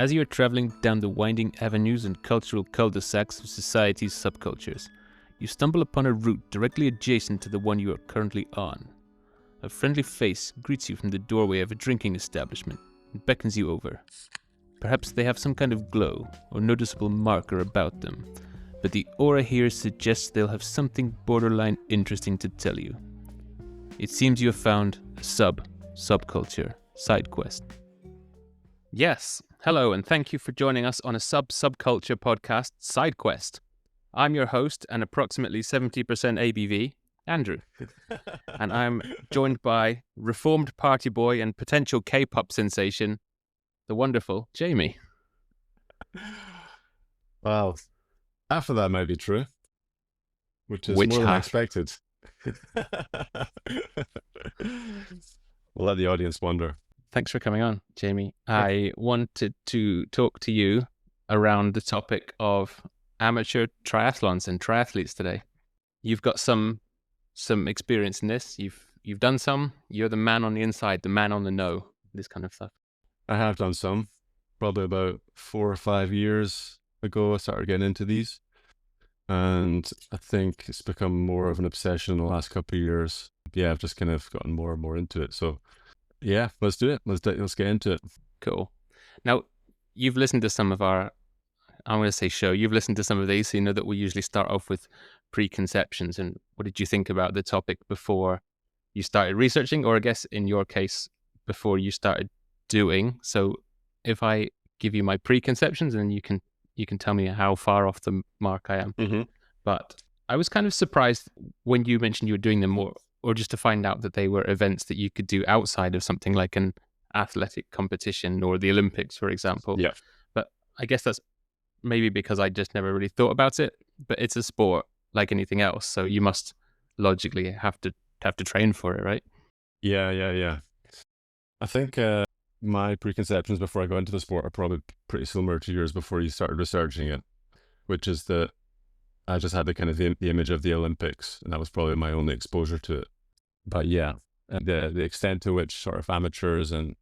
As you are traveling down the winding avenues and cultural cul-de-sacs of society's subcultures, you stumble upon a route directly adjacent to the one you are currently on. A friendly face greets you from the doorway of a drinking establishment and beckons you over. Perhaps they have some kind of glow or noticeable marker about them, but the aura here suggests they'll have something borderline interesting to tell you. It seems you have found a Sub-Subculture side quest. Yes, hello and thank you for joining us on a Sub-Subculture Podcast side quest. I'm your host and approximately 70% ABV, Andrew. And I'm joined by reformed party boy and potential K-pop sensation, the wonderful Jamie. Well, half of that might be true, which is more than I expected. We'll let the audience wonder. Thanks for coming on, Jamie. I wanted to talk to you around the topic of amateur triathlons and triathletes today. You've got some experience in this. You've done some. You're the man on the inside, the man on the know, this kind of stuff. I have done some. Probably about 4 or 5 years ago, I started getting into these. And I think it's become more of an obsession in the last couple of years. Yeah, I've just kind of gotten more and more into it. So yeah, let's do it. Let's get into it. Cool. Now, you've listened to some of our, I'm going to say show, you've listened to some of these, so you know that we usually start off with preconceptions. And what did you think about the topic before you started researching, or I guess in your case, before you started doing? So if I give you my preconceptions, and you can tell me how far off the mark I am. Mm-hmm. But I was kind of surprised when you mentioned you were doing them more, or just to find out that they were events that you could do outside of something like an athletic competition or the Olympics, for example. Yeah. But I guess that's maybe because I just never really thought about it. But it's a sport like anything else, so you must logically have to train for it, right? Yeah. I think my preconceptions before I got into the sport are probably pretty similar to yours before you started researching it, which is that I just had the kind of the image of the Olympics, and that was probably my only exposure to it. But yeah, the extent to which sort of amateurs and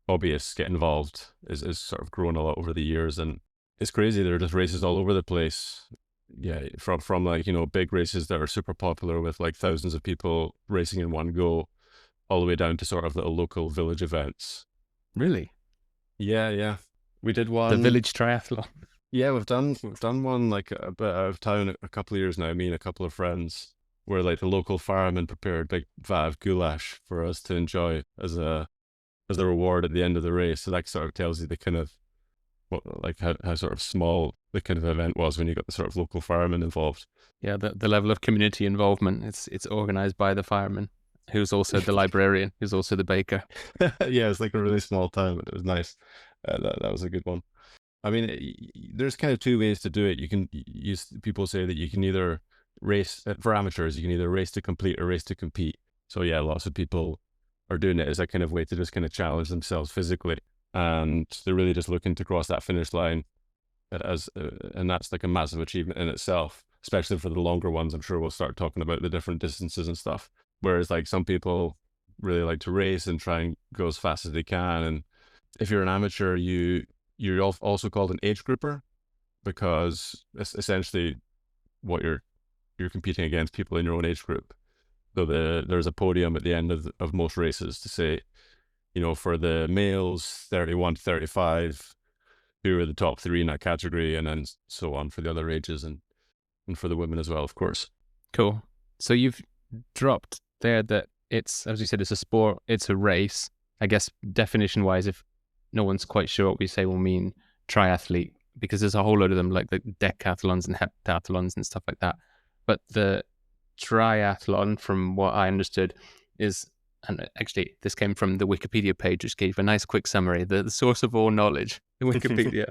hobbyists get involved is sort of grown a lot over the years, and it's crazy. There are just races all over the place. Yeah, from like, you know, big races that are super popular with like thousands of people racing in one go, all the way down to sort of little local village events. Really? Yeah. We did one. The village triathlon. Yeah, we've done one like a bit out of town a couple of years now, me and a couple of friends, where like the local firemen prepared big vat of goulash for us to enjoy as a reward at the end of the race. So that sort of tells you the kind of how sort of small the kind of event was when you got the sort of local firemen involved. Yeah, the level of community involvement. It's organized by the fireman, who's also the librarian, who's also the baker. Yeah, it's like a really small town, but it was nice. That was a good one. I mean, there's kind of two ways to do it. You can use, people say that you can either race, for amateurs, you can either race to complete or race to compete. So yeah, lots of people are doing it as a kind of way to just kind of challenge themselves physically. And they're really just looking to cross that finish line and that's like a massive achievement in itself, especially for the longer ones. I'm sure we'll start talking about the different distances and stuff. Whereas like some people really like to race and try and go as fast as they can. And if you're an amateur, you're also called an age grouper, because it's essentially what you're competing against people in your own age group. So there's a podium at the end of most races to say, you know, for the males, 31 to 35, who are the top 3 in that category, and then so on for the other ages, and for the women as well, of course. Cool. So you've dropped there that it's, as you said, it's a sport, it's a race. I guess definition-wise, if no one's quite sure what we say will mean triathlete, because there's a whole load of them, like the decathlons and heptathlons and stuff like that. But the triathlon, from what I understood, is, and actually this came from the Wikipedia page, which gave a nice quick summary, the source of all knowledge, the Wikipedia.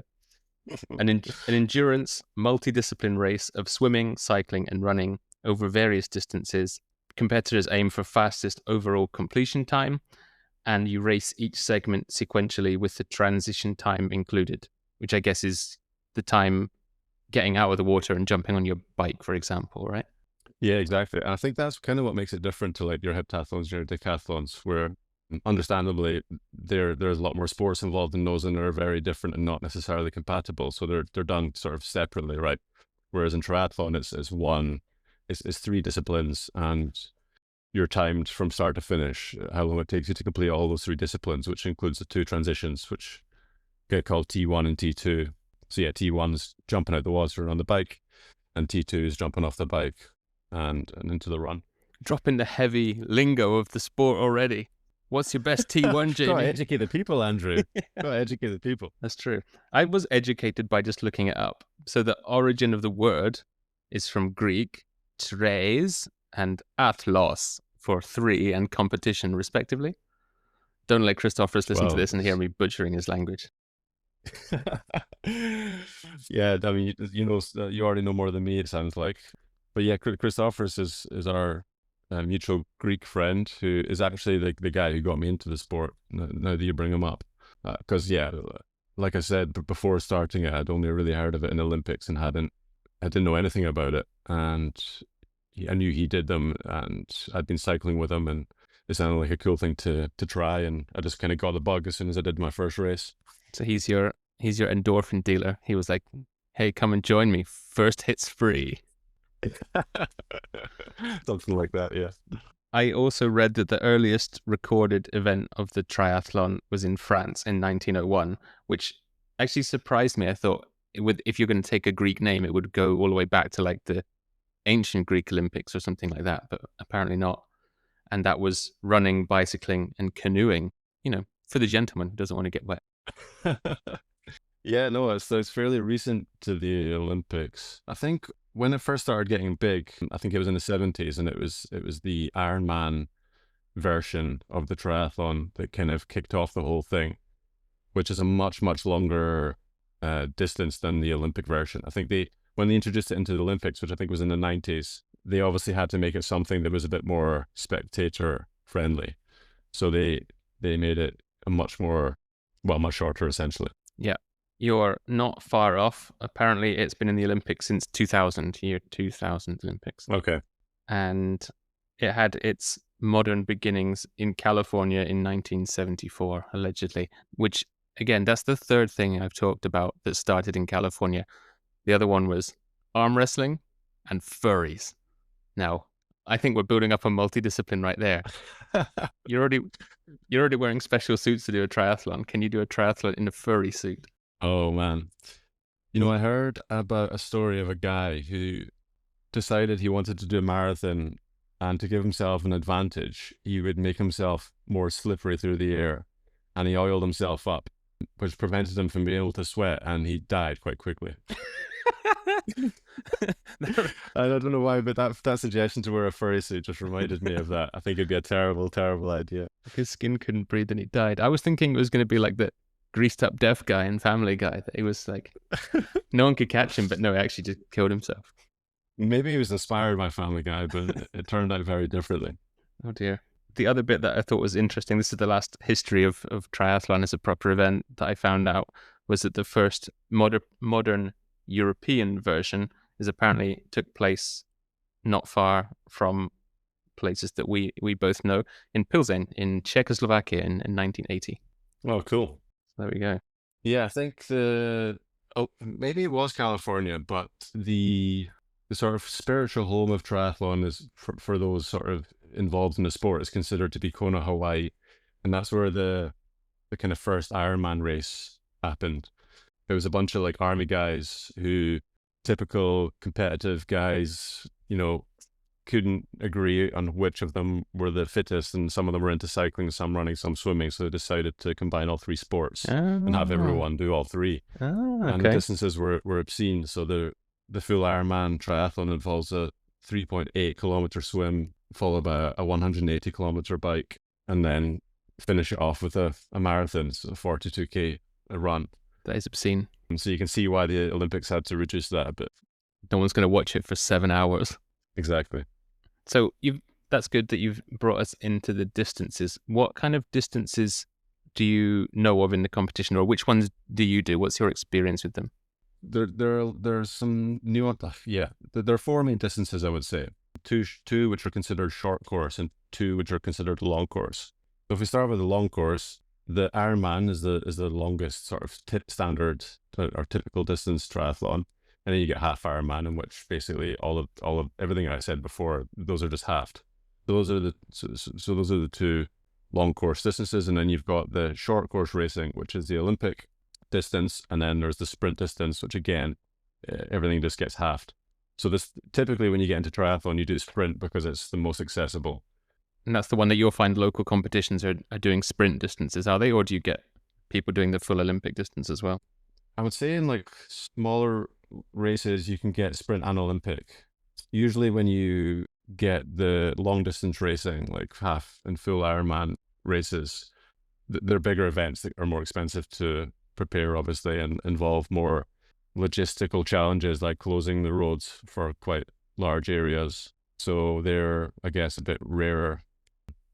an endurance, multidiscipline race of swimming, cycling and running over various distances. Competitors aim for fastest overall completion time, and you race each segment sequentially with the transition time included, which I guess is the time getting out of the water and jumping on your bike, for example, right? Yeah, exactly. And I think that's kind of what makes it different to like your heptathlons, your decathlons, where Understandably, there's a lot more sports involved in those, and they're very different and not necessarily compatible. So they're done sort of separately, right? Whereas in triathlon, it's three disciplines, and you're timed from start to finish, how long it takes you to complete all those three disciplines, which includes the two transitions, which get called T1 and T2. So yeah, T1's jumping out the water on the bike, and T2 is jumping off the bike and into the run. Dropping the heavy lingo of the sport already. What's your best T1, Jamie? Gotta educate the people, Andrew. Gotta educate the people. That's true. I was educated by just looking it up. So the origin of the word is from Greek, tres, and athlos, for three, and competition, respectively. Don't let Christophorus listen to this and hear me butchering his language. Yeah, I mean, you already know more than me, it sounds like. But yeah, Christophorus is our mutual Greek friend, who is actually the guy who got me into the sport, now that you bring him up. Because, yeah, like I said, before starting it, I'd only really heard of it in Olympics and I didn't know anything about it. And I knew he did them, and I'd been cycling with him, and it sounded like a cool thing to try. And I just kind of got the bug as soon as I did my first race. So he's your endorphin dealer. He was like, hey, come and join me. First hit's free. Something like that, yeah. I also read that the earliest recorded event of the triathlon was in France in 1901, which actually surprised me. I thought if you're going to take a Greek name, it would go all the way back to like the ancient Greek Olympics or something like that, but apparently not. And that was running, bicycling, and canoeing, for the gentleman who doesn't want to get wet. Yeah, no, it's fairly recent to the Olympics. I think when it first started getting big, I think it was in the 70s, and it was the Ironman version of the triathlon that kind of kicked off the whole thing, which is a much, much longer distance than the Olympic version. I think when they introduced it into the Olympics, which I think was in the 90s, they obviously had to make it something that was a bit more spectator friendly. So they made it a much shorter, essentially. Yeah. You're not far off. Apparently, it's been in the Olympics since 2000, year 2000 Olympics. Okay. And it had its modern beginnings in California in 1974, allegedly, which, again, that's the third thing I've talked about that started in California. The other one was arm wrestling and furries. Now, I think we're building up a multidiscipline right there. You're already wearing special suits to do a triathlon. Can you do a triathlon in a furry suit? Oh, man. I heard about a story of a guy who decided he wanted to do a marathon, and to give himself an advantage, he would make himself more slippery through the air, and he oiled himself up, which prevented him from being able to sweat, and he died quite quickly. I don't know why, but that suggestion to wear a furry suit just reminded me of that. I think it'd be a terrible, terrible idea. His skin couldn't breathe and he died. I was thinking it was going to be like the greased up deaf guy in Family Guy. That he was like, no one could catch him, but no, he actually just killed himself. Maybe he was inspired by Family Guy, but it turned out very differently. Oh dear. The other bit that I thought was interesting, this is the last history of triathlon as a proper event that I found out, was that the first modern European version apparently took place not far from places that we both know, in Pilsen in Czechoslovakia in 1980. Oh, cool. There we go. Yeah, I think maybe it was California, but the sort of spiritual home of triathlon is for those sort of involved in the sport is considered to be Kona, Hawaii, and that's where the kind of first Ironman race happened. It was a bunch of like army guys who, typical competitive guys, couldn't agree on which of them were the fittest, and some of them were into cycling, some running, some swimming, so they decided to combine all three sports and have everyone do all three. Okay. And the distances were obscene. So the full Ironman triathlon involves a 3.8 kilometer swim followed by a 180 kilometer bike, and then finish it off with a marathon, so 42k a run. That is obscene. And so you can see why the Olympics had to reduce that a bit. No one's going to watch it for 7 hours. Exactly. So that's good that you've brought us into the distances. What kind of distances do you know of in the competition, or which ones do you do? What's your experience with them? There's some nuance. Yeah, there are four main distances, I would say. Two which are considered short course, and two which are considered long course. So if we start with the long course, the Ironman is the longest sort of standard or typical distance triathlon, and then you get half Ironman, in which basically all of everything I said before, those are just halved. Those are so those are the two long course distances, and then you've got the short course racing, which is the Olympic distance, and then there's the sprint distance, which again, everything just gets halved. So this typically when you get into triathlon, you do sprint because it's the most accessible. And that's the one that you'll find local competitions are doing sprint distances, are they? Or do you get people doing the full Olympic distance as well? I would say in like smaller races, you can get sprint and Olympic. Usually when you get the long distance racing, like half and full Ironman races, they're bigger events that are more expensive to prepare, obviously, and involve more logistical challenges like closing the roads for quite large areas. So they're, I guess, a bit rarer.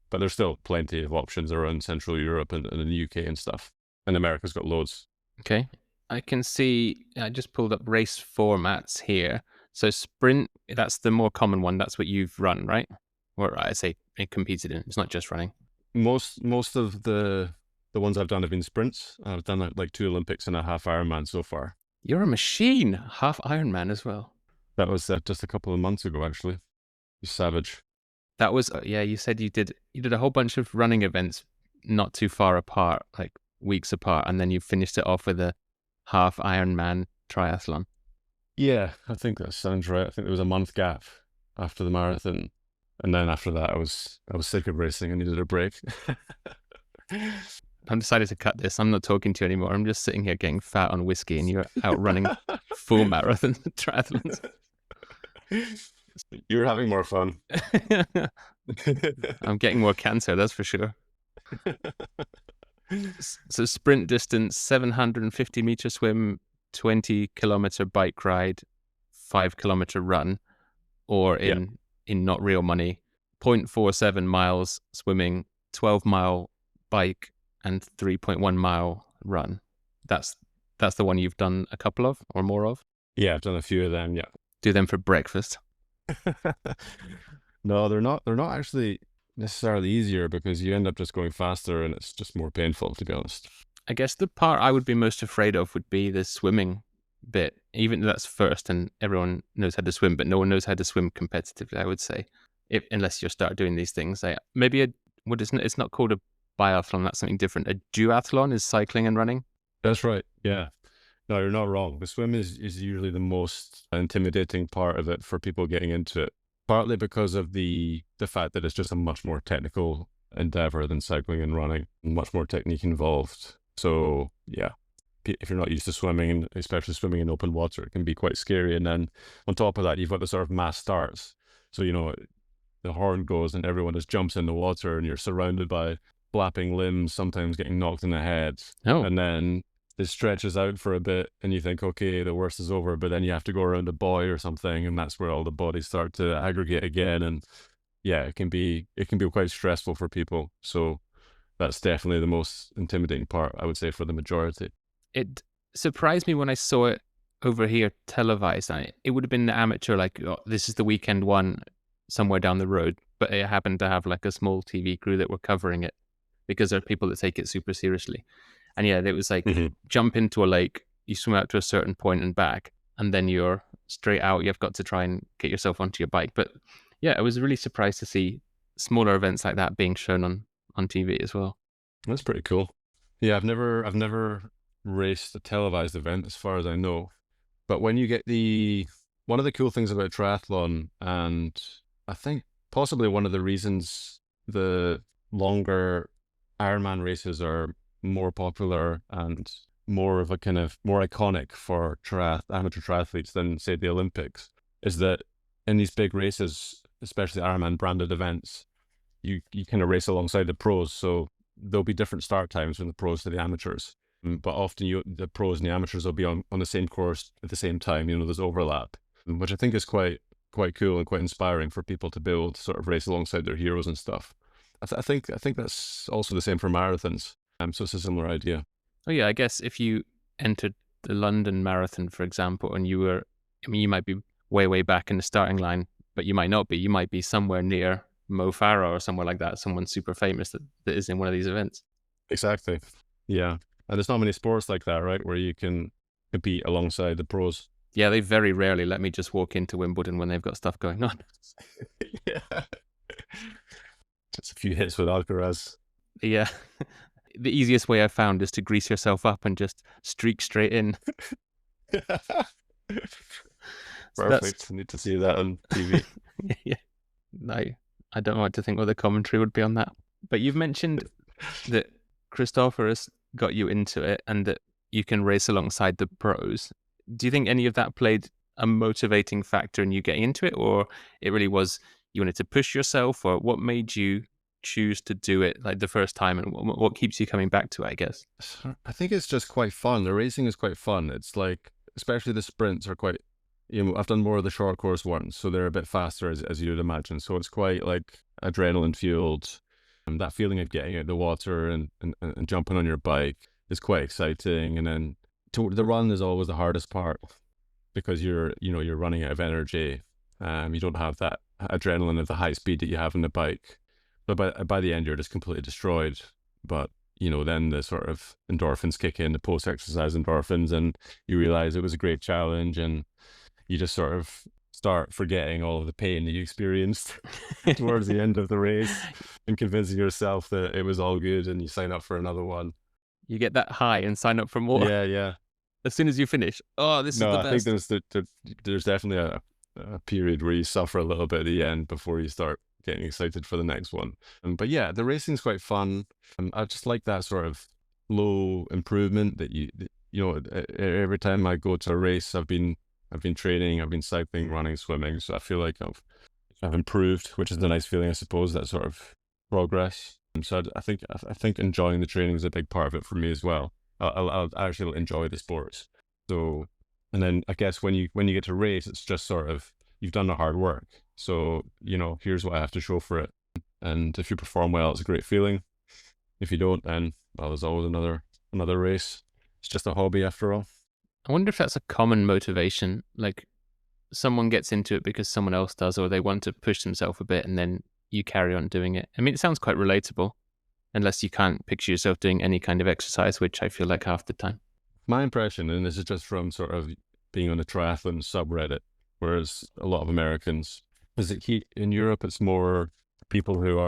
But there's still plenty of options around Central Europe and in the UK and stuff. And America's got loads. Okay. I can see, I just pulled up race formats here. So sprint, that's the more common one. That's what you've run, right? Or I say competed in. It's not just running. Most of the ones I've done have been sprints. I've done like 2 Olympics and a half Ironman so far. You're a machine. Half Ironman as well. That was just a couple of months ago, actually. You savage. That was, yeah, you said you did a whole bunch of running events not too far apart, like weeks apart, and then you finished it off with a half Ironman triathlon. Yeah, I think that sounds right. I think there was a month gap after the marathon. And then after that, I was sick of racing and needed a break. I've decided to cut this. I'm not talking to you anymore. I'm just sitting here getting fat on whiskey and you're out running full marathon triathlons. You're having more fun. I'm getting more cancer, that's for sure. So sprint distance, 750 meter swim, 20 kilometer bike ride, 5 kilometer run, or in not real money, 0.47 miles swimming, 12-mile bike, and 3.1 mile run. That's the one you've done a couple of or more of? Yeah, I've done a few of them, yeah. Do them for breakfast? No, they're not actually necessarily easier because you end up just going faster and it's just more painful, to be honest. I guess the part I would be most afraid of would be the swimming bit, even though that's first and everyone knows how to swim, but no one knows how to swim competitively, I would say, unless you start doing these things. It's not called a biathlon, that's something different. A duathlon is cycling and running. That's right, yeah. No, you're not wrong. The swim is usually the most intimidating part of it for people getting into it, partly because of the fact that it's just a much more technical endeavor than cycling and running, much more technique involved. So yeah, if you're not used to swimming, especially swimming in open water, it can be quite scary. And then on top of that, you've got the sort of mass starts. So, the horn goes and everyone just jumps in the water and you're surrounded by flapping limbs, sometimes getting knocked in the head. Oh. And then it stretches out for a bit and you think, okay, the worst is over, but then you have to go around a buoy or something, and that's where all the bodies start to aggregate again. And yeah, it can be quite stressful for people. So that's definitely the most intimidating part, I would say, for the majority. It surprised me when I saw it over here televised. It would have been the amateur, like, oh, this is the weekend one somewhere down the road, but it happened to have like a small TV crew that were covering it because there are people that take it super seriously. And yeah, it was like, jump into a lake, you swim out to a certain point and back, and then you're straight out. You've got to try and get yourself onto your bike. But yeah, I was really surprised to see smaller events like that being shown on TV as well. That's pretty cool. Yeah, I've never raced a televised event as far as I know. But when you get one of the cool things about triathlon, and I think possibly one of the reasons the longer Ironman races are more popular and more of a kind of more iconic for amateur triathletes than, say, the Olympics, is that in these big races, especially Ironman branded events, you kind of race alongside the pros. So there'll be different start times from the pros to the amateurs. But often the pros and the amateurs will be on the same course at the same time. There's overlap, which I think is quite cool and quite inspiring for people to be able to sort of race alongside their heroes and stuff. I think that's also the same for marathons. So it's a similar idea. Oh yeah, I guess if you entered the London Marathon, for example, and you might be way back in the starting line, but you might not be. You might be somewhere near Mo Farah or somewhere like that, someone super famous that is in one of these events. Exactly. Yeah. And there's not many sports like that, right? Where you can compete alongside the pros. Yeah, they very rarely let me just walk into Wimbledon when they've got stuff going on. Yeah. Just a few hits with Alcaraz. Yeah. The easiest way I've found is to grease yourself up and just streak straight in. Perfect. I need to see that on TV. Yeah. No, I don't know what to think what the commentary would be on that. But you've mentioned that Christopher has got you into it and that you can race alongside the pros. Do you think any of that played a motivating factor in you getting into it, or it really was you wanted to push yourself, or what made you choose to do it like the first time, and what keeps you coming back to it, I guess? I think it's just quite fun. The racing is quite fun. It's like, especially the sprints are quite, I've done more of the short course ones, so they're a bit faster as you would imagine. So it's quite like adrenaline fueled. And that feeling of getting out of the water and jumping on your bike is quite exciting. And then the run is always the hardest part because you're running out of energy. You don't have that adrenaline of the high speed that you have on the bike. But by the end, you're just completely destroyed. But then the sort of endorphins kick in, the post-exercise endorphins, and you realize it was a great challenge, and you just sort of start forgetting all of the pain that you experienced towards the end of the race and convincing yourself that it was all good, and you sign up for another one. You get that high and sign up for more. Yeah. As soon as you finish, this is the best. I think there's definitely a period where you suffer a little bit at the end before you start getting excited for the next one. But yeah, the racing's quite fun. I just like that sort of low improvement that every time I go to a race, I've been training, I've been cycling, running, swimming. So I feel like I've improved, which is a nice feeling, I suppose, that sort of progress. So I think enjoying the training is a big part of it for me as well. I'll actually enjoy the sports. So, and then I guess when you get to race, it's just sort of, you've done the hard work. So, here's what I have to show for it. And if you perform well, it's a great feeling. If you don't, then, well, there's always another race. It's just a hobby after all. I wonder if that's a common motivation. Like someone gets into it because someone else does, or they want to push themselves a bit and then you carry on doing it. I mean, it sounds quite relatable, unless you can't picture yourself doing any kind of exercise, which I feel like half the time. My impression, and this is just from sort of being on the triathlon subreddit, whereas a lot of Americans, is that in Europe, it's more people who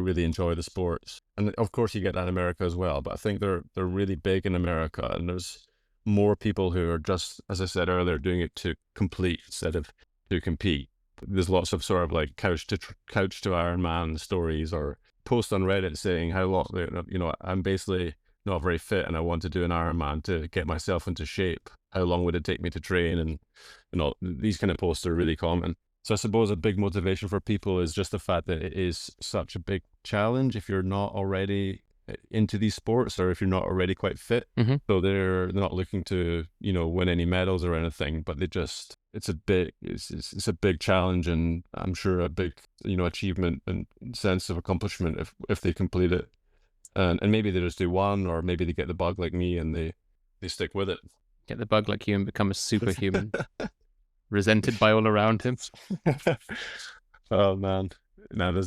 really enjoy the sports. And of course you get that in America as well, but I think they're really big in America, and there's more people who are just, as I said earlier, doing it to complete instead of to compete. There's lots of sort of like couch to Ironman stories, or posts on Reddit saying how long, I'm basically not very fit and I want to do an Ironman to get myself into shape. How long would it take me to train? And all these kind of posts are really common. So I suppose a big motivation for people is just the fact that it is such a big challenge if you're not already into these sports, or if you're not already quite fit. Mm-hmm. So they're not looking to win any medals or anything, but it's a big challenge, and I'm sure a big achievement and sense of accomplishment if they complete it. And maybe they just do one, or maybe they get the bug like me and they stick with it. Get the bug like you and become a superhuman. Resented by all around him. Oh man, no,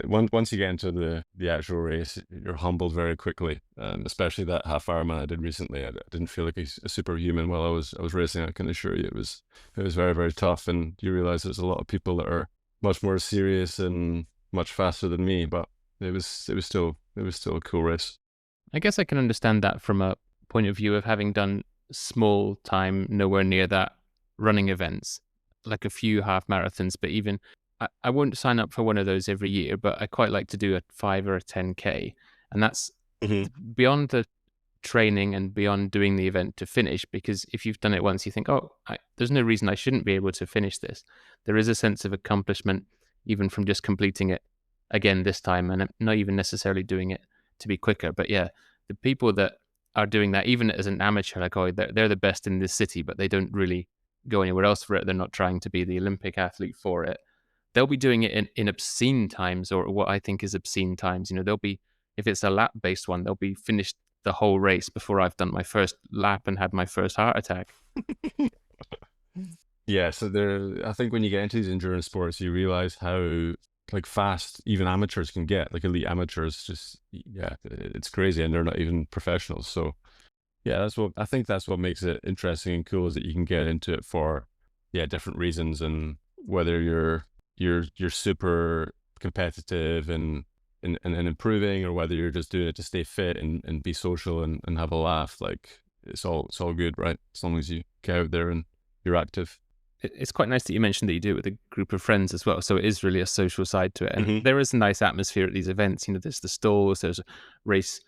once you get into the actual race, you're humbled very quickly. Especially that half Ironman I did recently. I didn't feel like a superhuman while I was racing. I can assure you, it was very, very tough, and you realize there's a lot of people that are much more serious and much faster than me. But it was still a cool race. I guess I can understand that from a point of view of having done small time, nowhere near that running events, like a few half marathons, but even I won't sign up for one of those every year, but I quite like to do a 5 or a 10K. And that's beyond the training and beyond doing the event to finish, because if you've done it once, you think, there's no reason I shouldn't be able to finish this. There is a sense of accomplishment, even from just completing it again this time, and I'm not even necessarily doing it to be quicker. But yeah, the people that are doing that, even as an amateur, like, they're the best in this city, but they don't really go anywhere else for it. They're not trying to be the Olympic athlete for it. They'll be doing it in obscene times, or what I think is obscene times. They'll be, if it's a lap-based one, they'll be finished the whole race before I've done my first lap and had my first heart attack. Yeah, so I think when you get into these endurance sports, you realize how like fast even amateurs can get. Like elite amateurs, just yeah, it's crazy, and they're not even professionals. So yeah, I think that's what makes it interesting and cool is that you can get into it for different reasons, and whether you're super competitive and improving, or whether you're just doing it to stay fit and be social and have a laugh. Like it's all good, right? As long as you get out there and you're active. It's quite nice that you mentioned that you do it with a group of friends as well. So it is really a social side to it. And Hmm. there is a nice atmosphere at these events. You know, there's the stalls, there's race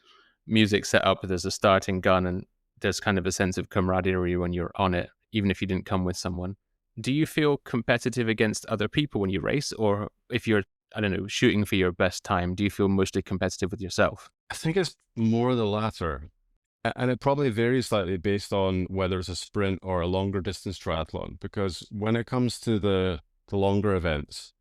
music set up, there's a starting gun, and there's kind of a sense of camaraderie when you're on it, even if you didn't come with someone. Do you feel competitive against other people when you race? Or if you're, I don't know, shooting for your best time, do you feel mostly competitive with yourself? I think it's more the latter. And it probably varies slightly based on whether it's a sprint or a longer distance triathlon, because when it comes to the longer events,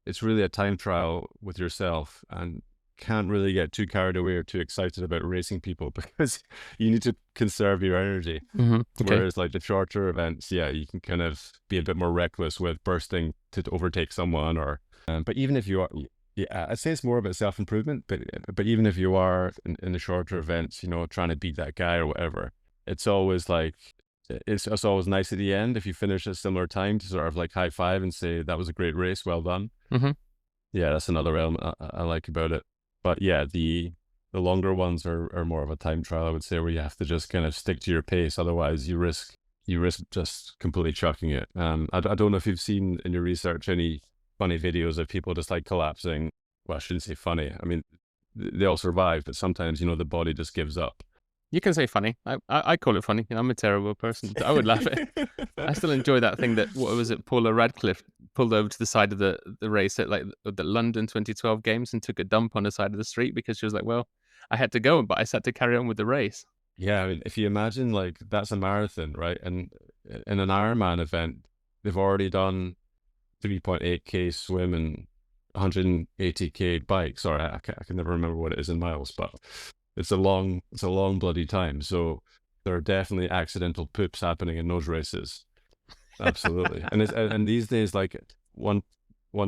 it's really a time trial with yourself, and can't really get too carried away or too excited about racing people because you need to conserve your energy. Okay. Whereas like the shorter events, yeah, you can kind of be a bit more reckless with bursting to overtake someone, or but even if you are, yeah, I'd say it's more about self-improvement, but even if you are in the shorter events, trying to beat that guy or whatever, it's always like it's always nice at the end if you finish at a similar time to sort of like high five and say that was a great race, well done. Hmm. Yeah, that's another element I like about it. But yeah, the longer ones are more of a time trial, I would say, where you have to just kind of stick to your pace. Otherwise, you risk just completely chucking it. I don't know if you've seen in your research any funny videos of people just like collapsing. Well, I shouldn't say funny. I mean, they all survive, but sometimes the body just gives up. You can say funny. I call it funny. I'm a terrible person. I would laugh at it. I still enjoy that thing that, what was it, Paula Radcliffe pulled over to the side of the race at like the London 2012 games and took a dump on the side of the street because she was like, well, I had to go, but I had to carry on with the race. Yeah, I mean, if you imagine like that's a marathon, right? And in an Ironman event, they've already done 3.8K swim and 180K bike. Sorry, I can never remember what it is in miles, but it's a long bloody time. So there are definitely accidental poops happening in those races. Absolutely. And these days, like one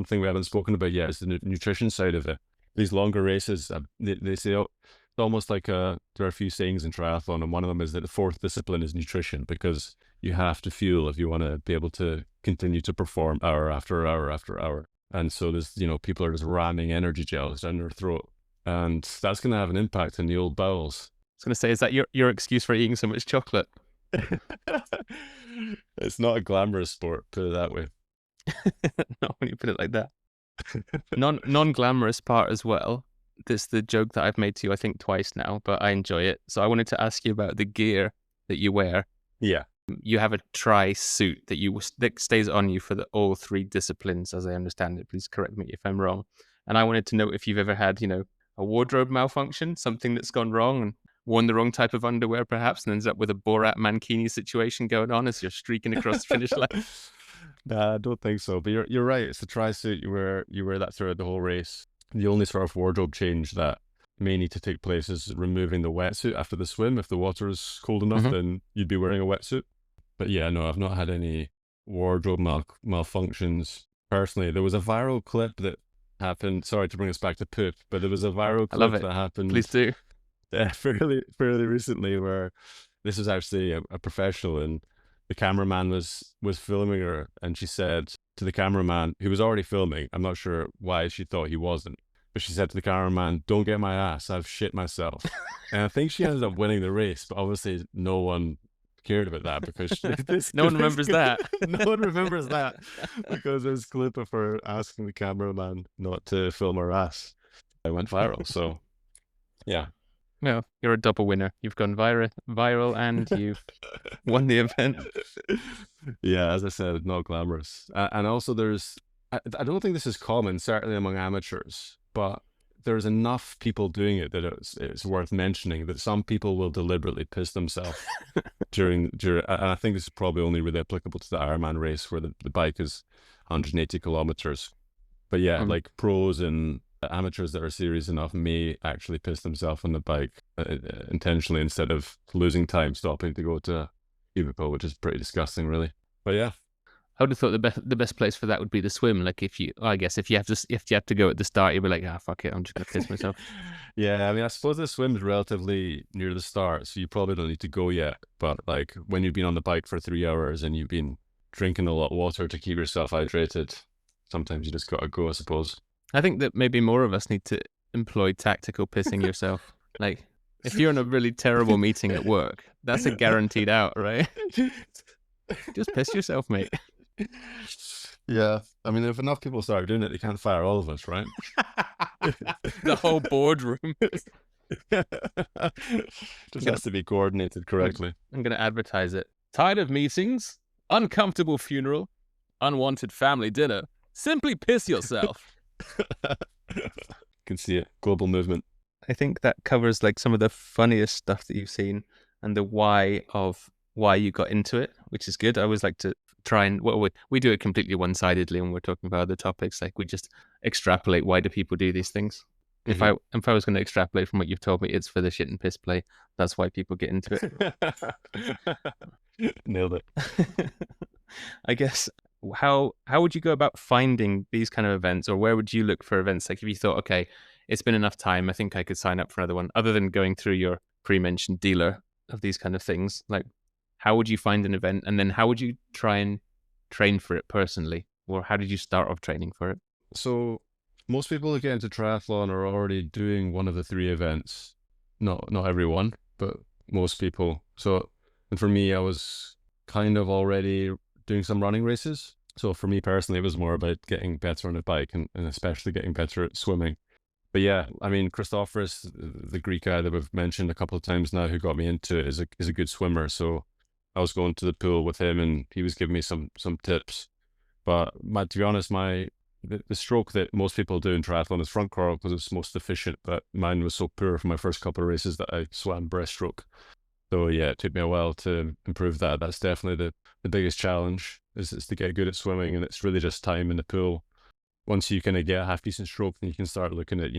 thing we haven't spoken about yet is the nutrition side of it. These longer races, they say it's almost like there are a few sayings in triathlon, and one of them is that the fourth discipline is nutrition, because you have to fuel if you want to be able to continue to perform hour after hour after hour. And so there's, people are just ramming energy gels down their throat, and that's going to have an impact on the old bowels. I was going to say, is that your excuse for eating so much chocolate? It's not a glamorous sport, put it that way. Not when you put it like that. Non-glamorous part as well. This is the joke that I've made to you, I think, twice now, but I enjoy it. So I wanted to ask you about the gear that you wear. Yeah. You have a tri suit that stays on you for all three disciplines, as I understand it. Please correct me if I'm wrong. And I wanted to know if you've ever had, a wardrobe malfunction, something that's gone wrong, and worn the wrong type of underwear, perhaps, and ends up with a Borat Mankini situation going on as you're streaking across the finish line. Nah, I don't think so. But you're right. It's the tri suit. You wear that throughout the whole race. The only sort of wardrobe change that may need to take place is removing the wetsuit after the swim. If the water is cold enough, then you'd be wearing a wetsuit. But yeah, no, I've not had any wardrobe malfunctions personally. There was a viral clip that happened. Sorry to bring us back to poop, but there was a viral clip that happened. Please do. Fairly recently, where this was actually a professional, and the cameraman was filming her, and she said to the cameraman, who was already filming, I'm not sure why she thought he wasn't, but she said to the cameraman, "Don't get my ass, I've shit myself." And I think she ended up winning the race, but obviously no one cared about that because no one remembers that. No one remembers that because there's a clip of her asking the cameraman not to film her ass. It went viral, so yeah. Well, you're a double winner. You've gone viral and you've won the event. Yeah, as I said, not glamorous. And also I don't think this is common, certainly among amateurs, but there's enough people doing it that it's worth mentioning that some people will deliberately piss themselves during, and I think this is probably only really applicable to the Ironman race where the bike is 180 kilometers. But yeah, like pros and amateurs that are serious enough may actually piss themselves on the bike intentionally instead of losing time stopping to go to a cubicle, which is pretty disgusting, really. But yeah. I would have thought the best place for that would be the swim. Like if you have to go at the start, you'd be like, fuck it, I'm just gonna piss myself. Yeah, I mean, I suppose the swim's relatively near the start, so you probably don't need to go yet. But like when you've been on the bike for 3 hours and you've been drinking a lot of water to keep yourself hydrated, sometimes you just gotta go, I suppose. I think that maybe more of us need to employ tactical pissing yourself. Like if you're in a really terrible meeting at work, that's a guaranteed out, right? Just piss yourself, mate. Yeah, I mean, if enough people start doing it, they can't fire all of us, right? The whole boardroom. Just has to be coordinated correctly. I'm going to advertise it. Tired of meetings? Uncomfortable funeral? Unwanted family dinner? Simply piss yourself. Can see it. Global movement. I think that covers like some of the funniest stuff that you've seen and the why you got into it, which is good. I always like to try and we do it completely one-sidedly when we're talking about other topics. Like we just extrapolate, why do people do these things? Mm-hmm. If I was going to extrapolate from what you've told me, it's for the shit and piss play. That's why people get into it. Nailed it. I guess how would you go about finding these kind of events, or where would you look for events? Like if you thought, okay, it's been enough time, I think I could sign up for another one, other than going through your pre-mentioned dealer of these kind of things. Like how would you find an event, and then how would you try and train for it personally? Or how did you start off training for it? So most people who get into triathlon are already doing one of the 3 events. Not everyone, but most people. So, and for me, I was kind of already doing some running races. So for me personally, it was more about getting better on a bike and especially getting better at swimming. But yeah, I mean, Christophorus, the Greek guy that we've mentioned a couple of times now, who got me into it, is a good swimmer. So I was going to the pool with him, and he was giving me some tips. But to be honest, the stroke that most people do in triathlon is front crawl because it's most efficient. But mine was so poor for my first couple of races that I swam breaststroke. So yeah, it took me a while to improve that. That's definitely the biggest challenge is to get good at swimming, and it's really just time in the pool. Once you kind of get a half decent stroke, then you can start looking at,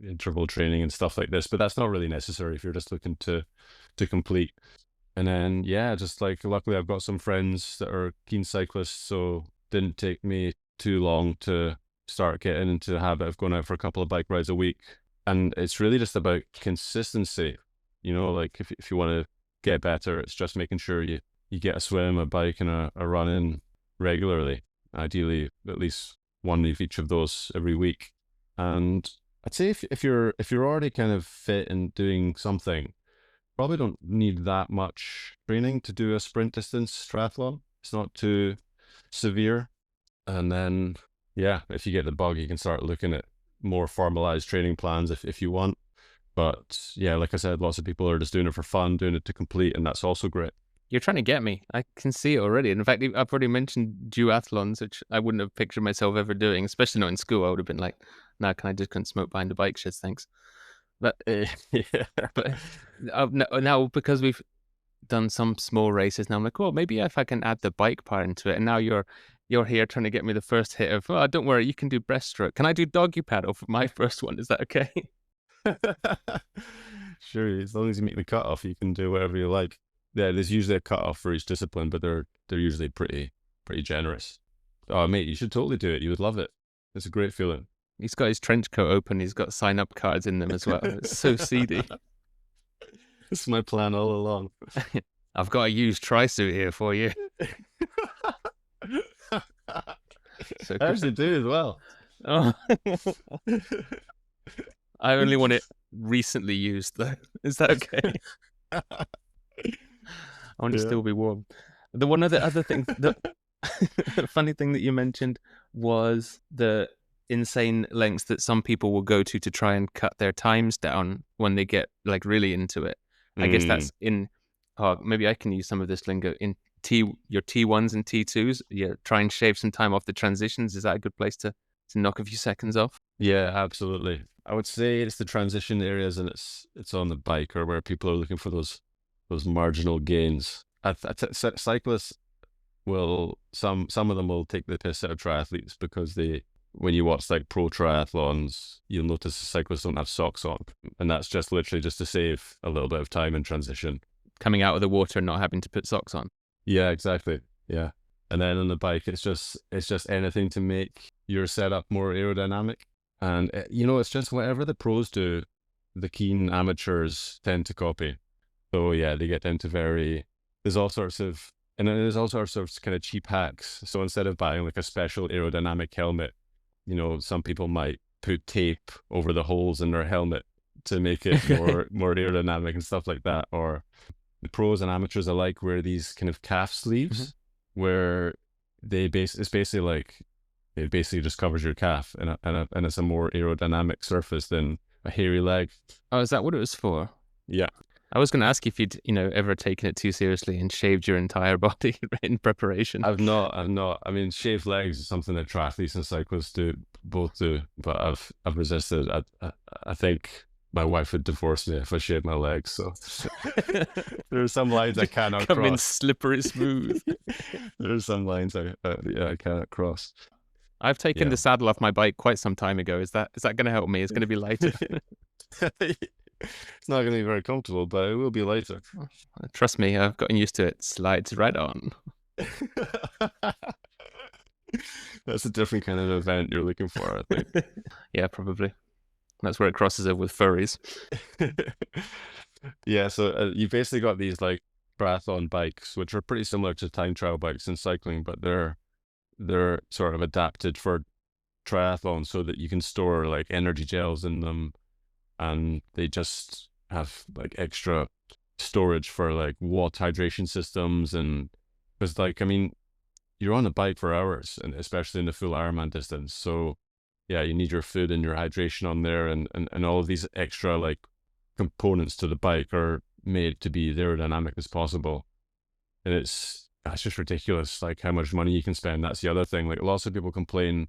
interval training and stuff like this. But that's not really necessary if you're just looking to complete. And then, yeah, just like luckily I've got some friends that are keen cyclists, so it didn't take me too long to start getting into the habit of going out for a couple of bike rides a week. And it's really just about consistency. Like if you want to get better, it's just making sure you get a swim, a bike, and a run in regularly. Ideally, at least one of each of those every week. And I'd say if you're already kind of fit and doing something, probably don't need that much training to do a sprint distance triathlon. It's not too severe. And then, yeah, if you get the bug, you can start looking at more formalized training plans if you want. But yeah, like I said, lots of people are just doing it for fun, doing it to complete, and that's also great. You're trying to get me. I can see it already. In fact, I've already mentioned duathlons, which I wouldn't have pictured myself ever doing, especially not in school. I would have been like, no, can I just couldn't smoke behind the bike sheds, thanks. But now because we've done some small races, now I'm like, oh, maybe if I can add the bike part into it. And now you're here trying to get me the first hit of, oh, don't worry, you can do breaststroke. Can I do doggy paddle for my first one? Is that okay? Sure, as long as you make the cutoff, you can do whatever you like. Yeah, there's usually a cutoff for each discipline, but they're usually pretty generous. Oh, mate, you should totally do it. You would love it. It's a great feeling. He's got his trench coat open. He's got sign-up cards in them as well. It's so seedy. This is my plan all along. I've got a used tri-suit here for you. So I actually do as well. Oh. I only want it recently used, though. Is that okay? I want to still be warm. The one other thing, the funny thing that you mentioned was the insane lengths that some people will go to try and cut their times down when they get like really into it. I guess that's in, maybe I can use some of this lingo in your T1s and T2s. Yeah, try and shave some time off the transitions. Is that a good place to knock a few seconds off? Yeah, absolutely. I would say it's the transition areas, and it's on the bike or where people are looking for those marginal gains. Cyclists will some of them will take the piss out of triathletes because when you watch like pro triathlons, you'll notice the cyclists don't have socks on, and that's just literally just to save a little bit of time in transition. Coming out of the water and not having to put socks on. Yeah, exactly. Yeah. And then on the bike, it's just anything to make your setup more aerodynamic. And it's just whatever the pros do, the keen amateurs tend to copy. So yeah, they get into there's all sorts of kind of cheap hacks. So instead of buying like a special aerodynamic helmet, some people might put tape over the holes in their helmet to make it more aerodynamic and stuff like that. Or the pros and amateurs alike wear these kind of calf sleeves where it's basically like, it basically just covers your calf and it's a more aerodynamic surface than a hairy leg. Oh, is that what it was for? Yeah. I was going to ask if you'd, ever taken it too seriously and shaved your entire body in preparation. I've not. I mean, shaved legs is something that triathletes and cyclists both do, but I've resisted. I think my wife would divorce me if I shaved my legs. So there are some lines I cannot cross. Come in slippery smooth. There are some lines I cannot cross. I've taken the saddle off my bike quite some time ago. Is that going to help me? It's going to be lighter. It's not going to be very comfortable, but it will be lighter. Trust me, I've gotten used to it. Slides right on. That's a different kind of event you're looking for, I think. Yeah, probably. That's where it crosses over with furries. Yeah, so you basically got these like triathlon bikes, which are pretty similar to time trial bikes in cycling, but they're sort of adapted for triathlon so that you can store like energy gels in them, and they just have like extra storage for like water hydration systems. And because like, I mean, you're on a bike for hours, and especially in the full Ironman distance. So yeah, you need your food and your hydration on there, and all of these extra like components to the bike are made to be as aerodynamic as possible. And that's just ridiculous, like how much money you can spend. That's the other thing. Like lots of people complain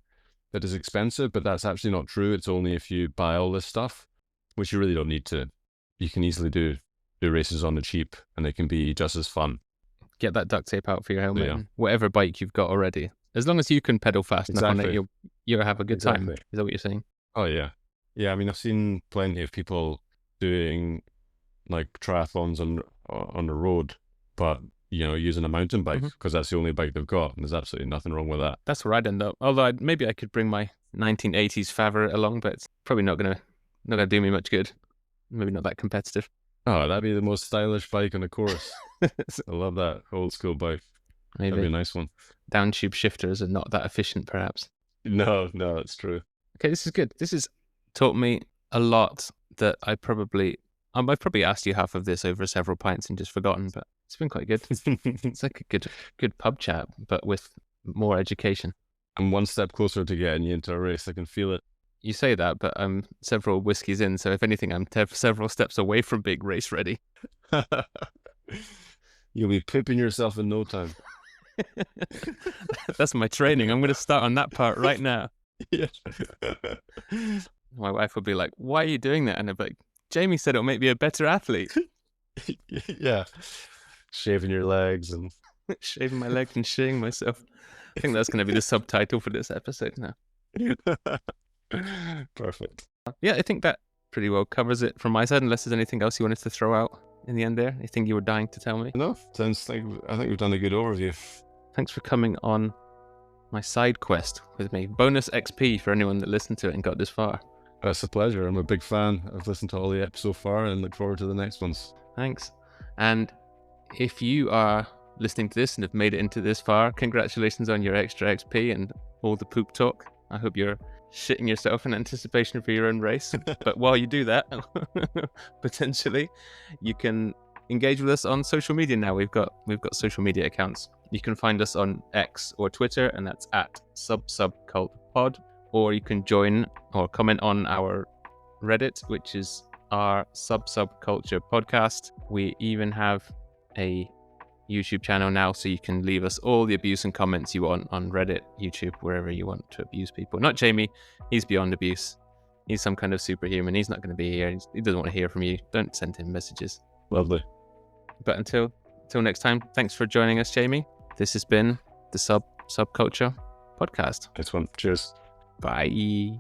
that it's expensive, but that's actually not true. It's only if you buy all this stuff, which you really don't need to. You can easily do races on the cheap, and they can be just as fun. Get that duct tape out for your helmet, and whatever bike you've got already. As long as you can pedal fast enough on it, you'll have a good time. Is that what you're saying? Oh yeah. Yeah, I mean, I've seen plenty of people doing like triathlons on the road, but using a mountain bike because that's the only bike they've got, and there's absolutely nothing wrong with that. That's where I'd end up. Although maybe I could bring my 1980s favorite along, but it's probably not gonna do me much good. Maybe not that competitive. Oh, that'd be the most stylish bike on the course. I love that old school bike. Maybe. That'd be a nice one. Downtube shifters are not that efficient, perhaps. No, it's true. Okay, this is good. This has taught me a lot that I've probably asked you half of this over several pints and just forgotten, but it's been quite good. It's like a good pub chat, but with more education. I'm one step closer to getting you into a race. I can feel it. You say that, but I'm several whiskeys in, so if anything, I'm several steps away from being race ready. You'll be pipping yourself in no time. That's my training. I'm going to start on that part right now. Yeah. My wife would be like, "Why are you doing that?" And I'd be like, "Jamie said it'll make me a better athlete." Yeah. Shaving your legs and shaving my legs and shitting myself. I think that's going to be the subtitle for this episode now. Perfect. Yeah, I think that pretty well covers it from my side, unless there's anything else you wanted to throw out in the end there. Anything you were dying to tell me? No, sounds like I think we've done a good overview. Thanks for coming on my side quest with me. Bonus XP for anyone that listened to it and got this far. It's a pleasure. I'm a big fan. I've listened to all the episodes so far and look forward to the next ones. Thanks. And if you are listening to this and have made it into this far, congratulations on your extra XP and all the poop talk. I hope you're shitting yourself in anticipation for your own race. But while you do that, potentially, you can engage with us on social media now. We've got social media accounts. You can find us on X or Twitter, and that's at Sub-Subculture, or you can join or comment on our Reddit, which is our Sub-Subculture Podcast. We even have a YouTube channel now, so you can leave us all the abuse and comments you want on Reddit, YouTube, wherever you want to abuse people. Not Jamie, he's beyond abuse. He's some kind of superhuman. He's not going to be here. He doesn't want to hear from you. Don't send him messages. Lovely. But until next time, thanks for joining us, Jamie. This has been the Sub-Subculture Podcast. Nice one. Cheers. Bye.